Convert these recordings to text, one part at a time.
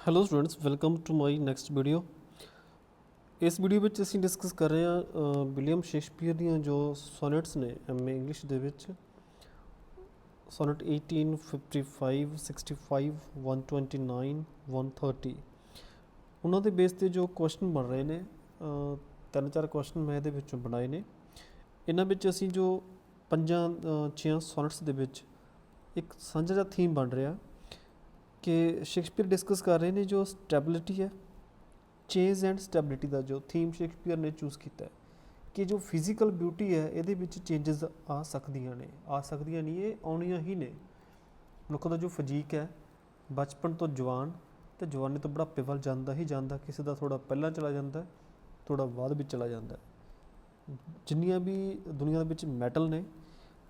Hello students, welcome to my next video. इस video ਵਿੱਚ ਅਸੀਂ ਡਿਸਕਸ ਕਰ ਰਹੇ ਹਾਂ ਵਿਲੀਅਮ ਸ਼ੇਕਸਪੀਅਰ ਦੀਆਂ ਜੋ ਸੋਨੇਟਸ ਨੇ ਐਮਏ ਇੰਗਲਿਸ਼ ਦੇ ਵਿੱਚ ਸੋਨੇਟ 18, 55, 65, 129, 130 ਉਹਨਾਂ ਦੇ ਬੇਸ ਤੇ ਜੋ ਕੁਐਸਚਨ ਬਣ ਰਹੇ ਨੇ। ਤਿੰਨ ਚਾਰ ਕੁਐਸਚਨ ਮੈਂ ਇਹਦੇ ਵਿੱਚੋਂ ਬਣਾਏ ਨੇ। ਇਹਨਾਂ ਵਿੱਚ ਅਸੀਂ ਜੋ ਪੰਜਾਂ ਛੇਆਂ ਸੋਨੇਟਸ ਦੇ ਵਿੱਚ ਇੱਕ ਸਾਂਝਾ ਜਿਹਾ ਥੀਮ ਬਣ ਰਿਹਾ कि शेक्सपीयर डिस्कस कर रहे हैं जो स्टैबिलिटी है, चेंज एंड स्टैबिलिटी का जो थीम शेक्सपीयर ने चूज़ किया है कि जो फिजिकल ब्यूटी है ये चेंजिज आ सकदियां नहीं, ये आउणियां ही ने। मनुख का जो फिजीक है बचपन तो जवान तो जवानी तो बुढ़ापे वाल जाता ही जाता, किसी का थोड़ा पहला चला जाता है, थोड़ा बाद भी चला जाता है। जिन्नियां भी दुनिया में मैटल ने,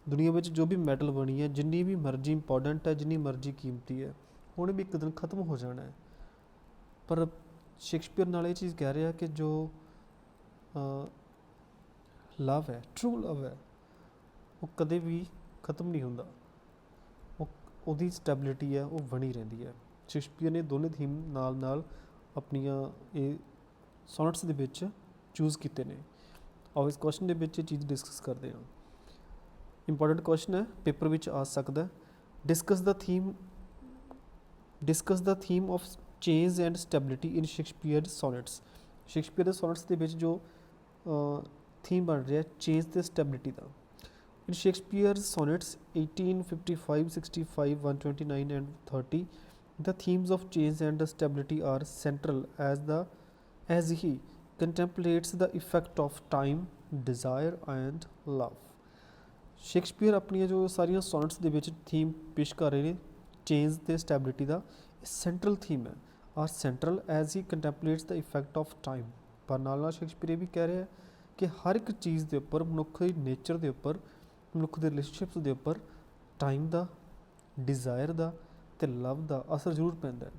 दुनिया में जो भी मैटल बनी है, जिन्नी भी मर्जी इंपॉर्टेंट है, जिन्नी मर्जी कीमती है, उन्हें भी एक दिन ख़त्म हो जाना है। पर शेक्सपीयर नाल ये चीज़ कह रहा है कि जो लव है, ट्रू लव है, वो कदे भी ख़त्म नहीं होंदा, वो स्टैबिलिटी है वो बनी रही है। शेक्सपीयर ने दोनों थीम नाल नाल अपनियां ये सोनेट्स दे विच चूज़ किए ने। और इस क्वेश्चन दे विच ये चीज़ डिस्कस करते हैं। इंपॉर्टेंट क्वेश्चन है, पेपर विच आ सकता है। Discuss the theme of change and stability in Shakespeare sonnets. Shakespeare के सोनेट्स के जो थीम बन रहा है चेंज ते स्टैबिलिटी का। In Shakespeare sonnets 18, 55, 65, 129 and 30 the themes of change and stability are central as he contemplates the effect of time, desire and love. Shakespeare अपनी जो सारिया सोनेट्स के थीम पेश कर रहे हैं चेंज ते स्टैबिलिटी का सेंट्रल थीम है, are central as he contemplates the effect of time. पर नाल शेक्सपीयर ये भी कह रहे हैं कि हर एक चीज़ के उपर, मनुख की नेचर के उपर, मनुख के रिलेशनशिप्स के उपर टाइम का, डिज़ायर का ते लव का असर जरूर पैंदा है।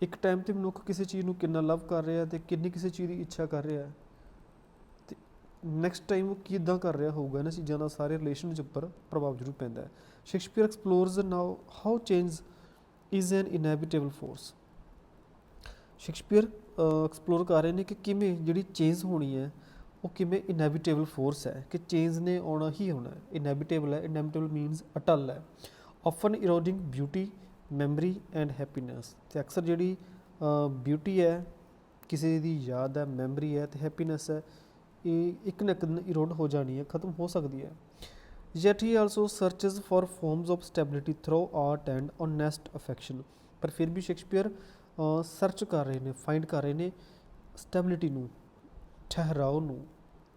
एक टाइम पर मनुख किसी चीज़ को कितना लव कर रहा है तो कितनी किसी चीज़ की इच्छा कर रहा है, तो नैक्सट टाइम वो किदां कर रहा होगा, इन्हां चीज़ों का सारे रिलेशन के उपर प्रभाव जरूर पैंदा है। Shakespeare explores now how change is an inevitable force. Shakespeare explore कर रहे हैं कि किमें जिहड़ी चेंज होनी है वो किमें इनएविटेबल फोर्स है, कि चेंज ने आना ही होना है। इनएविटेबल है, इनएविटेबल मीनस अटल है। Often eroding beauty, memory and happiness. तो अक्सर जिहड़ी ब्यूटी है, किसी की याद है, मैमरी है तो हैप्पीनैस है, ये एक ना एक दिन इरोड हो जानी है, ख़त्म हो सकती है। Yet he also searches for forms of stability through art and honest affection। पर फिर भी शेक्सपीयर सर्च कर रहे हैं, फाइंड कर रहे हैं स्टैबिलिटी नूं, ठहराव नूं,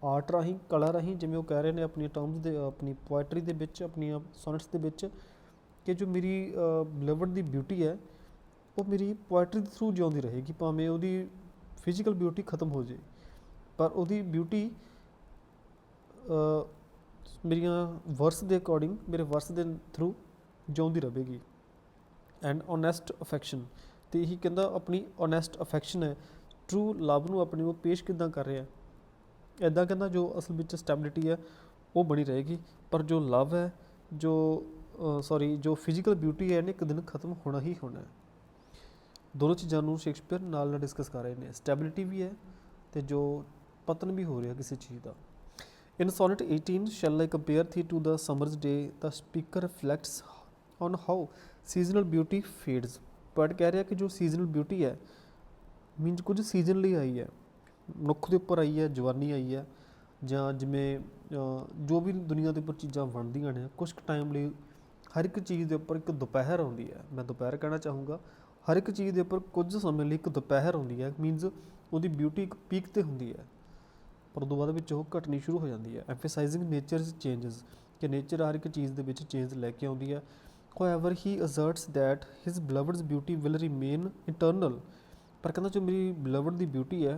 आर्ट राही, कला राही, जिवें वो कह रहे हैं अपनी टर्म्स दे, अपनी पोएट्री दे विच, अपनी सोनेट्स दे विच, कि जो मेरी बिलवड दी ब्यूटी है वो मेरी पोएट्री दे थ्रू जिउंदी रहेगी, भावें उहदी फिजिकल ब्यूटी खत्म हो जाए, पर उहदी ब्यूटी मेरिया वर्स के अकॉर्डिंग, मेरे वर्स के थ्रू जिउंदी रहेगी। एंड ऑनैसट अफैक्शन, तो यही कहता अपनी ऑनैसट अफैक्शन है, ट्रू लव नूं अपनी वो पेश किदां कर रहा है। इदां कहता जो असल में स्टैबिलिटी है वो बनी रहेगी, पर जो लव है, जो जो फिजिकल ब्यूटी है एक दिन खत्म होना ही होना है। दोनों चीज़ों शेक्सपीयर नाल डिस्कस कर रहे हैं, स्टैबिलिटी भी है तो जो पतन भी हो रहा किसी चीज़ का। In sonnet 18, shall I compare thee to the summer's day? The speaker reflects on how seasonal beauty fades। Poet कह रहा है कि जो सीजनल ब्यूटी है मीनस कुछ सीजन ਲਈ आई है, मनुख के उपर आई है, जवानी आई है, ਜਾਂ ਜਿਵੇਂ जो भी दुनिया के उपर चीज़ां ਬਣਦੀਆਂ ने कुछ टाइम ਲਈ हर एक चीज़ के उपर एक दोपहर आती है। मैं दोपहर कहना चाहूँगा, हर एक चीज़ के उपर कुछ समय ਲਈ एक दोपहर आती है, मीनस वो ब्यूटी एक पीक ते होंदी है, पर उदों बाद विच वो घटनी शुरू हो जाती है। एम्फेसाइजिंग नेचर चेंजेस, कि नेचर हर एक चीज़ के चेंज लैके आती है। However he asserts that his beloved's beauty will remain eternal. पर कहना जो मेरी बिलवड की ब्यूटी है,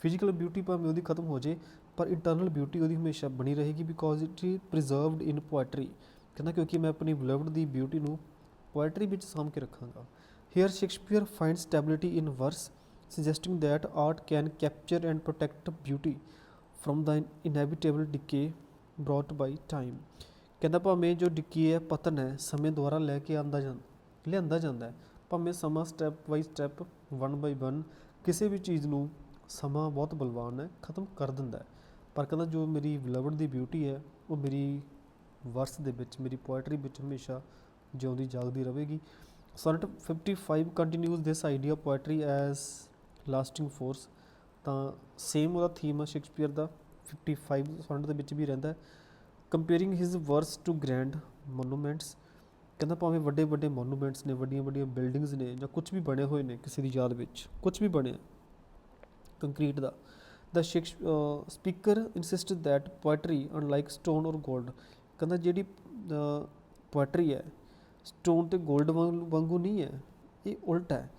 फिजिकल ब्यूटी भावें वो खत्म हो जाए, पर इंटरनल ब्यूटी वो हमेशा बनी रहेगी, because it is preserved in poetry. कहना क्योंकि मैं अपनी बिलवड की ब्यूटी को पोएट्री में साम के रखांगा। Here Shakespeare find stability in verse, suggesting that art can capture and protect beauty from the inevitable decay brought by time। कहता भावें जो डिके है, पतन है, समय द्वारा लैके लिया जाता है, ਭਾਵੇਂ ਸਮਾਂ ਸਟੈਪ ਬਾਈ ਸਟੈਪ, 1 ਬਾਈ 1 ਕਿਸੇ ਵੀ ਚੀਜ਼ ਨੂੰ ਸਮਾਂ ਬਹੁਤ ਬਲਵਾਨ ਹੈ, ਖ਼ਤਮ ਕਰ ਦਿੰਦਾ ਹੈ। ਪਰ ਕਹਿੰਦਾ ਜੋ ਮੇਰੀ ਬਿਲਵਡ ਦੀ ਬਿਊਟੀ ਹੈ ਉਹ ਮੇਰੀ ਵਰਸ ਦੇ ਵਿੱਚ, ਮੇਰੀ ਪੋਇਟਰੀ ਵਿੱਚ ਹਮੇਸ਼ਾ ਜਿਉਂਦੀ ਜਾਗਦੀ ਰਹੇਗੀ। Sonnet 55 continues this idea poetry as lasting force. ਤਾਂ ਸੇਮ ਉਹਦਾ ਥੀਮ ਆ ਸ਼ੇਕਸਪੀਅਰ ਦਾ 55 ਸੋਨਟ ਦੇ ਵਿੱਚ ਵੀ ਰਹਿੰਦਾ ਹੈ। Comparing his verse to grand monuments. ਕਹਿੰਦਾ ਭਾਵੇਂ ਵੱਡੇ ਵੱਡੇ ਮੋਨੂਮੈਂਟਸ ਨੇ, ਵੱਡੀਆਂ ਵੱਡੀਆਂ ਬਿਲਡਿੰਗਸ ਨੇ, ਜਾਂ ਕੁਛ ਵੀ ਬਣੇ ਹੋਏ ਨੇ ਕਿਸੇ ਦੀ ਯਾਦ ਵਿੱਚ, ਕੁਛ ਵੀ ਬਣਿਆ ਕੰਕਰੀਟ ਦਾ, the speaker insist that poetry unlike stone or gold. ਕਹਿੰਦਾ ਜਿਹੜੀ ਪੋਇਟਰੀ ਹੈ ਸਟੋਨ ਅਤੇ ਗੋਲਡ ਵਾਂਗੂ ਨਹੀਂ ਹੈ, ਇਹ ਉਲਟ ਹੈ।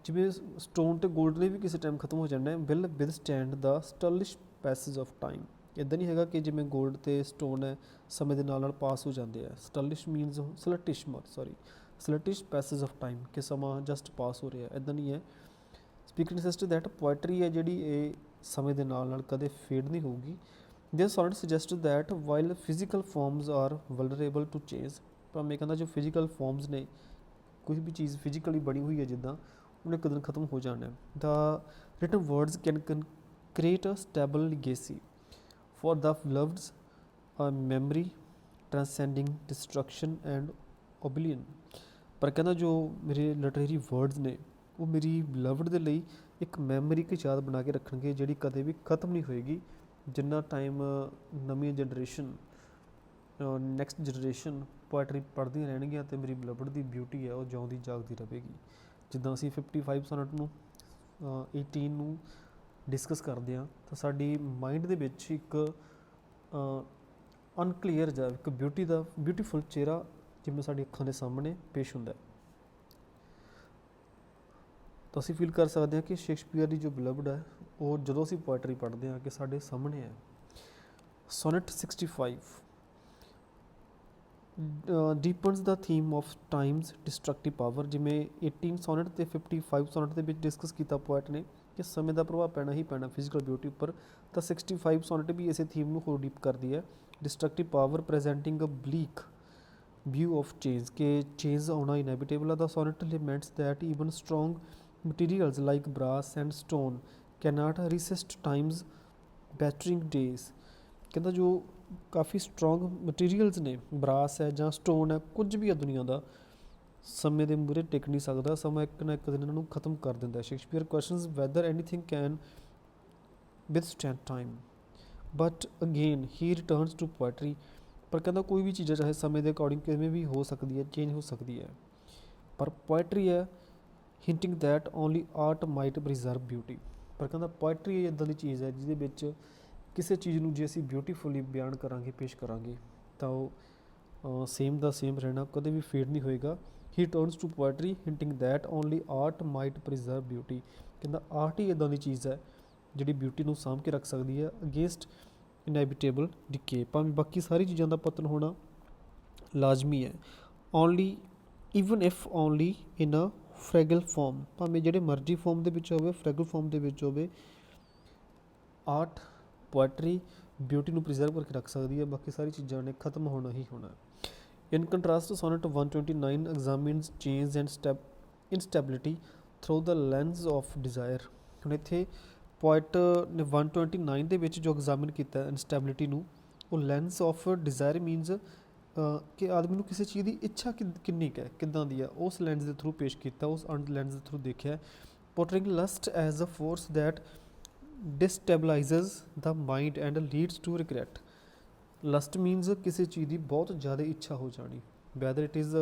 ਜਿਵੇਂ ਸਟੋਨ ਅਤੇ ਗੋਲਡ ਨੇ ਵੀ ਕਿਸੇ ਟਾਈਮ ਖਤਮ ਹੋ ਜਾਣਾ ਹੈ, will withstand the sluttish passage of time. ਇੱਦਾਂ ਨਹੀਂ ਹੈਗਾ ਕਿ ਜਿਵੇਂ ਗੋਲਡ ਅਤੇ ਸਟੋਨ ਹੈ ਸਮੇਂ ਦੇ ਨਾਲ ਨਾਲ ਪਾਸ ਹੋ ਜਾਂਦੇ ਆ। ਸਟਲਿਸ਼ ਮੀਨਸ ਸਲਟਿਸ਼ ਪੈਸੇਜ ਆਫ ਟਾਈਮ, ਕਿ ਸਮਾਂ ਜਸਟ ਪਾਸ ਹੋ ਰਿਹਾ, ਇੱਦਾਂ ਨਹੀਂ ਹੈ। ਸਪੀਕਰ ਇਨਸਿਸਟ ਦੈਟ ਪੋਇਟਰੀ ਹੈ ਜਿਹੜੀ ਇਹ ਸਮੇਂ ਦੇ ਨਾਲ ਨਾਲ ਕਦੇ ਫੇਡ ਨਹੀਂ ਹੋਊਗੀ। This sonnet suggest that while physical forms are vulnerable to change. ਭਾਵੇਂ ਕਹਿੰਦਾ ਜੋ ਫਿਜ਼ੀਕਲ ਫਾਰਮਸ ਨੇ, ਕੋਈ ਵੀ ਚੀਜ਼ ਫਿਜ਼ੀਕਲੀ ਬਣੀ ਹੋਈ ਹੈ ਜਿੱਦਾਂ, ਉਹਨੇ ਇੱਕ ਦਿਨ ਖਤਮ ਹੋ ਜਾਣਾ। The written words can create a stable legacy for the loveds, a memory transcending destruction and oblivion। ਪਰ ਕਹਿੰਦਾ ਜੋ ਮੇਰੇ ਲਿਟਰੇਰੀ ਵਰਡਸ ਨੇ ਉਹ ਮੇਰੀ ਲਵਡ ਦੇ ਲਈ ਇੱਕ ਮੈਮਰੀ, ਇੱਕ ਯਾਦ ਬਣਾ ਕੇ ਰੱਖਣਗੇ ਜਿਹੜੀ ਕਦੇ ਵੀ ਖਤਮ ਨਹੀਂ ਹੋਏਗੀ। ਜਿੰਨਾ ਟਾਈਮ ਨਵੀਂ ਜਨਰੇਸ਼ਨ, ਨੈਕਸਟ ਜਨਰੇਸ਼ਨ ਪੋਇਟਰੀ ਪੜ੍ਹਦੀਆਂ ਰਹਿਣਗੀਆਂ ਅਤੇ ਮੇਰੀ ਲਵਡ ਦੀ ਬਿਊਟੀ ਹੈ ਉਹ ਜਿਉਂਦੀ ਜਾਗਦੀ ਰਹੇਗੀ। ਜਿੱਦਾਂ ਅਸੀਂ 55 ਸੋਨਟ ਨੂੰ 18 ਨੂੰ ਡਿਸਕਸ ਕਰਦੇ ਹਾਂ ਤਾਂ ਸਾਡੀ ਮਾਈਂਡ ਦੇ ਵਿੱਚ ਇੱਕ ਅਨਕਲੀਅਰ ਜਿਹਾ ਇੱਕ ਬਿਊਟੀਫੁਲ ਚਿਹਰਾ ਜਿਵੇਂ ਸਾਡੀ ਅੱਖਾਂ ਦੇ ਸਾਹਮਣੇ ਪੇਸ਼ ਹੁੰਦਾ ਹੈ। ਤਾਂ ਅਸੀਂ ਫੀਲ ਕਰ ਸਕਦੇ ਹਾਂ ਕਿ ਸ਼ੇਕਸਪੀਅਰ ਦੀ ਜੋ ਬਿਲਵਡ ਹੈ ਉਹ ਜਦੋਂ ਅਸੀਂ ਪੋਇਟਰੀ ਪੜ੍ਹਦੇ ਹਾਂ ਕਿ ਸਾਡੇ ਸਾਹਮਣੇ ਹੈ। Sonnet 65 deepens the theme of time's destructive power. ਜਿਵੇਂ 18 ਸੋਨਟ ਅਤੇ 55 ਸੋਨਟ ਦੇ ਵਿੱਚ ਡਿਸਕਸ ਕੀਤਾ ਪੋਇਟ ਨੇ ਕਿ ਸਮੇਂ ਦਾ ਪ੍ਰਭਾਵ ਪੈਣਾ ਹੀ ਪੈਣਾ ਫਿਜ਼ੀਕਲ ਬਿਊਟੀ ਉੱਪਰ, ਤਾਂ 65 ਸੋਨਟ ਵੀ ਇਸੇ ਥੀਮ ਨੂੰ ਹੋਰ ਡੀਪ ਕਰਦੀ ਹੈ। Destructive power presenting a bleak view of change, ਕਿ ਚੇਂਜ ਆਉਣਾ ਇਨੈਵਿਟੇਬਲ ਆ। The sonnet laments that even strong materials like brass and stone cannot resist time's battering days. ਕਹਿੰਦਾ ਜੋ ਕਾਫੀ ਸਟਰੋਂਗ ਮਟੀਰੀਅਲਸ ਨੇ, ਬਰਾਸ ਹੈ ਜਾਂ ਸਟੋਨ ਹੈ, ਕੁਝ ਵੀ ਹੈ ਦੁਨੀਆ ਦਾ, ਸਮੇਂ ਦੇ ਮੂਹਰੇ ਟਿਕ ਨਹੀਂ ਸਕਦਾ। ਸਮਾਂ ਇੱਕ ਨਾ ਇੱਕ ਦਿਨ ਇਹਨਾਂ ਨੂੰ ਖਤਮ ਕਰ ਦਿੰਦਾ। Shakespeare questions whether anything can withstand time, but again he returns to poetry. ਪਰ ਕਹਿੰਦਾ ਕੋਈ ਵੀ ਚੀਜ਼ ਚਾਹੇ ਸਮੇਂ ਦੇ ਅਕੋਰਡਿੰਗ ਕਿਵੇਂ ਵੀ ਹੋ ਸਕਦੀ ਹੈ, ਚੇਂਜ ਹੋ ਸਕਦੀ ਹੈ, ਪਰ ਪੋਇਟਰੀ ਹੈ hinting that only art might preserve beauty. ਪਰ ਕਹਿੰਦਾ ਪੋਇਟਰੀ ਇੱਦਾਂ ਦੀ ਚੀਜ਼ ਹੈ ਜਿਹਦੇ ਵਿੱਚ ਕਿਸੇ ਚੀਜ਼ ਨੂੰ ਜੇ ਅਸੀਂ ਬਿਊਟੀਫੁਲੀ ਬਿਆਨ ਕਰਾਂਗੇ, ਪੇਸ਼ ਕਰਾਂਗੇ, ਤਾਂ ਉਹ ਸੇਮ ਦਾ ਸੇਮ ਰਹਿਣਾ, ਕਦੇ ਵੀ ਫੇਡ ਨਹੀਂ ਹੋਏਗਾ। He turns to poetry hinting that only art might preserve beauty. ਕਹਿੰਦਾ ਆਰਟ ਹੀ ਇੱਦਾਂ ਦੀ ਚੀਜ਼ ਹੈ ਜਿਹੜੀ ਬਿਊਟੀ ਨੂੰ ਸਾਂਭ ਕੇ ਰੱਖ ਸਕਦੀ ਹੈ ਅਗੇਂਸਟ ਇਨੈਵਿਟੇਬਲ ਡਿਕੇ। ਭਾਵੇਂ ਬਾਕੀ ਸਾਰੀ ਚੀਜ਼ਾਂ ਦਾ ਪਤਨ ਹੋਣਾ ਲਾਜ਼ਮੀ ਹੈ। Only even if only in a fragile form, ਭਾਵੇਂ ਜਿਹੜੇ ਮਰਜ਼ੀ ਫਾਰਮ ਦੇ ਵਿੱਚ ਹੋਵੇ, ਫ੍ਰੈਗਲ ਫਾਰਮ ਦੇ ਵਿੱਚ ਹੋਵੇ, ਆਰਟ ਪੋਇਟਰੀ ਬਿਊਟੀ ਨੂੰ ਪ੍ਰੀਜ਼ਰਵ ਕਰਕੇ ਰੱਖ ਸਕਦੀ ਹੈ। ਬਾਕੀ ਸਾਰੀ ਚੀਜ਼ਾਂ ਨੇ ਖਤਮ ਹੋਣਾ ਹੀ ਹੋਣਾ। In contrast sonnet 129 examines change and instability through the lens of desire. ਹੁਣ ਇੱਥੇ ਪੋਇਟ ਨੇ 129 ਦੇ ਵਿੱਚ ਜੋ ਐਗਜ਼ਾਮਿਨ ਕੀਤਾ ਇਨਸਟੈਬਿਲਿਟੀ ਨੂੰ, ਉਹ ਲੈਂਸ ਆਫ ਡਿਜ਼ਾਇਰ ਮੀਨਸ ਕਿ ਆਦਮੀ ਨੂੰ ਕਿਸੇ ਚੀਜ਼ ਦੀ ਇੱਛਾ ਕਿੰਨੀ ਕੁ ਹੈ, ਕਿੱਦਾਂ ਦੀ ਆ, ਉਸ ਲੈਂਸ ਦੇ ਥਰੂ ਪੇਸ਼ ਕੀਤਾ, ਉਸ ਲੈਂਸ ਦੇ ਥਰੂ ਦੇਖਿਆ। Portraying lust as a force that destabilises the mind and leads to regret. Lust means ਕਿਸੇ ਚੀਜ਼ ਦੀ ਬਹੁਤ ਜ਼ਿਆਦਾ ਇੱਛਾ ਹੋ ਜਾਣੀ, whether it is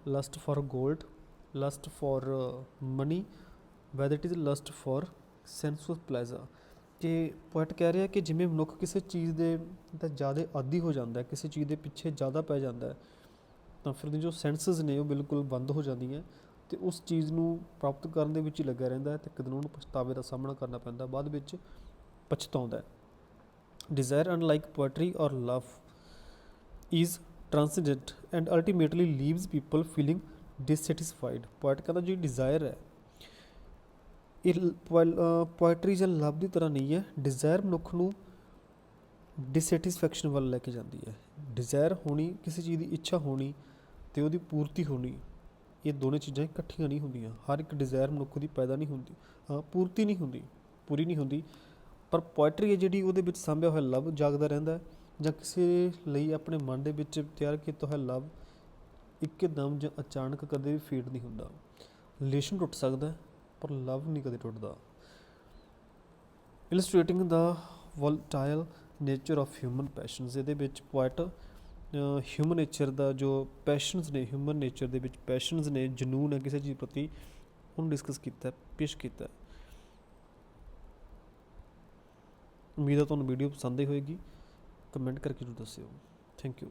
lust for gold, lust for money, whether it is lust for sensual pleasure. ਕਿ poet ਕਹਿ ਰਿਹਾ ਕਿ ਜਿਵੇਂ ਮਨੁੱਖ ਕਿਸੇ ਚੀਜ਼ ਦੇ ਤਾਂ ਜ਼ਿਆਦਾ ਆਦੀ ਹੋ ਜਾਂਦਾ, ਕਿਸੇ ਚੀਜ਼ ਦੇ ਪਿੱਛੇ ਜ਼ਿਆਦਾ ਪੈ ਜਾਂਦਾ, ਤਾਂ ਫਿਰ ਜੋ ਸੈਂਸਸ ਨੇ ਉਹ ਬਿਲਕੁਲ ਬੰਦ ਹੋ ਜਾਂਦੀਆਂ ਅਤੇ ਉਸ ਚੀਜ਼ ਨੂੰ ਪ੍ਰਾਪਤ ਕਰਨ ਦੇ ਵਿੱਚ ਹੀ ਲੱਗਿਆ ਰਹਿੰਦਾ ਅਤੇ ਇੱਕ ਦਿਨ ਉਹਨੂੰ ਪਛਤਾਵੇ ਦਾ ਸਾਹਮਣਾ ਕਰਨਾ ਪੈਂਦਾ, ਬਾਅਦ ਵਿੱਚ ਪਛਤਾਉਂਦਾ। ਡਿਜ਼ਾਇਰ ਅਨਲਾਈਕ ਪੋਇਟਰੀ ਔਰ ਲਵ is transcendent and ultimately leaves people feeling dissatisfied। Poet ਕਹਿੰਦਾ ਜਿਹੜੀ ਡਿਜ਼ਾਇਰ ਹੈ ਇਹ ਪੋਇਟਰੀ ਜਾਂ ਲਵ ਦੀ ਤਰ੍ਹਾਂ ਨਹੀਂ ਹੈ। ਡਿਜ਼ਾਇਰ ਮਨੁੱਖ ਨੂੰ ਡਿਸਸੈਟਿਸਫੈਕਸ਼ਨ ਵੱਲ ਲੈ ਕੇ ਜਾਂਦੀ ਹੈ। ਡਿਜ਼ਾਇਰ ਹੋਣੀ, ਕਿਸੇ ਚੀਜ਼ ਦੀ ਇੱਛਾ ਹੋਣੀ ਅਤੇ ਉਹਦੀ ਪੂਰਤੀ ਹੋਣੀ, ਇਹ ਦੋਨੇ ਚੀਜ਼ਾਂ ਇਕੱਠੀਆਂ ਨਹੀਂ ਹੁੰਦੀਆਂ। ਹਰ ਇੱਕ ਡਿਜ਼ਾਇਰ ਮਨੁੱਖ ਦੀ ਪੈਦਾ ਨਹੀਂ ਹੁੰਦੀ, ਪੂਰਤੀ ਨਹੀਂ ਹੁੰਦੀ, ਪੂਰੀ ਨਹੀਂ ਹੁੰਦੀ। ਪਰ ਪੋਇਟਰੀ ਹੈ ਜਿਹੜੀ, ਉਹਦੇ ਵਿੱਚ ਸਾਂਭਿਆ ਹੋਇਆ ਲਵ ਜਾਗਦਾ ਰਹਿੰਦਾ ਹੈ, ਜਾਂ ਕਿਸੇ ਲਈ ਆਪਣੇ ਮਨ ਦੇ ਵਿੱਚ ਤਿਆਰ ਕੀਤਾ ਹੋਇਆ ਲਵ ਇੱਕਦਮ ਜਾਂ ਅਚਾਨਕ ਕਦੇ ਵੀ ਫੇਡ ਨਹੀਂ ਹੁੰਦਾ। ਰਿਲੇਸ਼ਨ ਟੁੱਟ ਸਕਦਾ ਪਰ ਲਵ ਨਹੀਂ ਕਦੇ ਟੁੱਟਦਾ। ਇਲਸਟ੍ਰੇਟਿੰਗ ਦਾ ਵੋਲਟਾਈਲ ਨੇਚਰ ਆਫ ਹਿਊਮਨ ਪੈਸ਼ਨਸ, ਇਹਦੇ ਵਿੱਚ ਪੋਇਟ ਹਿਊਮਨ ਨੇਚਰ ਦਾ ਜੋ ਪੈਸ਼ਨਸ ਨੇ, ਹਿਊਮਨ ਨੇਚਰ ਦੇ ਵਿੱਚ ਪੈਸ਼ਨਸ ਨੇ, ਜਨੂਨ ਹੈ ਕਿਸੇ ਚੀਜ਼ ਪ੍ਰਤੀ, ਉਹਨੂੰ ਡਿਸਕਸ ਕੀਤਾ, ਪੇਸ਼ ਕੀਤਾ। ਉਮੀਦ ਹੈ ਤੁਹਾਨੂੰ ਵੀਡੀਓ ਪਸੰਦ ਆਈ ਹੋਏਗੀ। ਕਮੈਂਟ ਕਰਕੇ ਜ਼ਰੂਰ ਦੱਸਿਓ। Thank you.